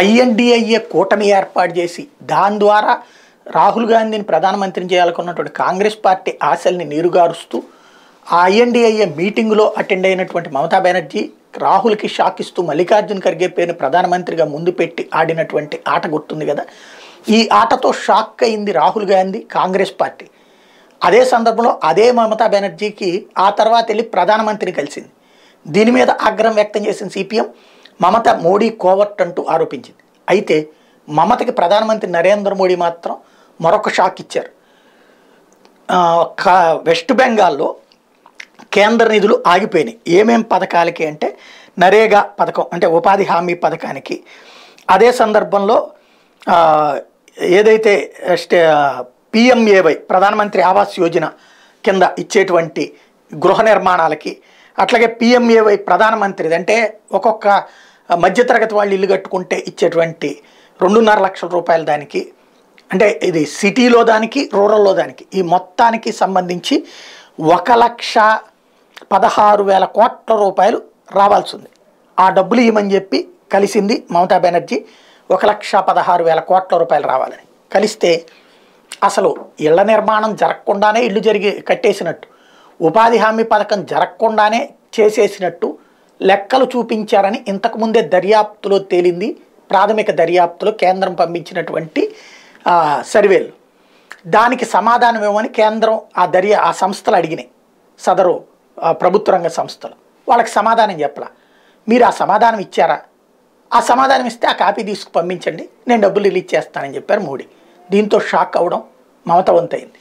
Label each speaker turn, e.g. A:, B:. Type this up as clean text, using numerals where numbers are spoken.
A: ఐఎన్డిఏ కూటమి ఏర్పాటు చేసి దాని ద్వారా రాహుల్ గాంధీని ప్రధానమంత్రిని చేయాలనుకున్నటువంటి కాంగ్రెస్ పార్టీ ఆశల్ని నీరుగారుస్తూ ఆ ఐఎన్డిఏ మీటింగ్లో అటెండ్ అయినటువంటి మమతా బెనర్జీ రాహుల్కి షాక్ ఇస్తూ మల్లికార్జున్ ఖర్గే పేరుని ప్రధానమంత్రిగా ముందు పెట్టి ఆడినటువంటి ఆట గుర్తుంది కదా. ఈ ఆటతో షాక్ అయింది రాహుల్ గాంధీ, కాంగ్రెస్ పార్టీ. అదే సందర్భంలో అదే మమతా బెనర్జీకి ఆ తర్వాత వెళ్ళి ప్రధానమంత్రిని కలిసింది. దీని మీద ఆగ్రహం వ్యక్తం చేసిన సిపిఎం మమత మోడీ కోవర్ట్ అంటూ ఆరోపించింది. అయితే మమతకి ప్రధానమంత్రి నరేంద్ర మోడీ మాత్రం మరొక షాక్ ఇచ్చారు. వెస్ట్ బెంగాల్లో కేంద్ర నిధులు ఆగిపోయినాయి. ఏమేం పథకాలకి అంటే నరేగా పథకం అంటే ఉపాధి హామీ పథకానికి, అదే సందర్భంలో ఏదైతే పిఎంఏవై ప్రధానమంత్రి ఆవాస్ యోజన కింద ఇచ్చేటువంటి గృహ నిర్మాణాలకి, అట్లాగే పిఎంఏవై ప్రధానమంత్రిది అంటే ఒక్కొక్క మధ్యతరగతి వాళ్ళు ఇల్లు కట్టుకుంటే ఇచ్చేటువంటి 2.5 లక్షల రూపాయల దానికి, అంటే ఇది సిటీలో దానికి రూరల్లో దానికి ఈ మొత్తానికి సంబంధించి 1,16,000 కోట్ల రూపాయలు రావాల్సి ఉంది. ఆ డబ్బులు ఇవ్వమని చెప్పి కలిసింది మమతా బెనర్జీ. 1,16,000 కోట్ల రూపాయలు రావాలని కలిస్తే అసలు ఇళ్ల నిర్మాణం జరగకుండానే ఇల్లు కట్టేసినట్టు, ఉపాధి హామీ పథకం జరగకుండానే చేసేసినట్టు లెక్కలు చూపించారని ఇంతకుముందే దర్యాప్తులో తేలింది. ప్రాథమిక దర్యాప్తులో కేంద్రం పంపించినటువంటి సర్వేలు. దానికి సమాధానం ఇవ్వమని కేంద్రం ఆ సంస్థలు అడిగినాయి, సదరు ప్రభుత్వ రంగ సంస్థలు. వాళ్ళకి సమాధానం చెప్పలా. మీరు ఆ సమాధానం ఇచ్చారా? ఆ సమాధానం ఇస్తే ఆ కాపీ తీసుకు పంపించండి, నేను డబ్బులు రిలీజ్ చేస్తానని చెప్పారు మోడీ. దీంతో షాక్ అవ్వడం మమత వంతైంది.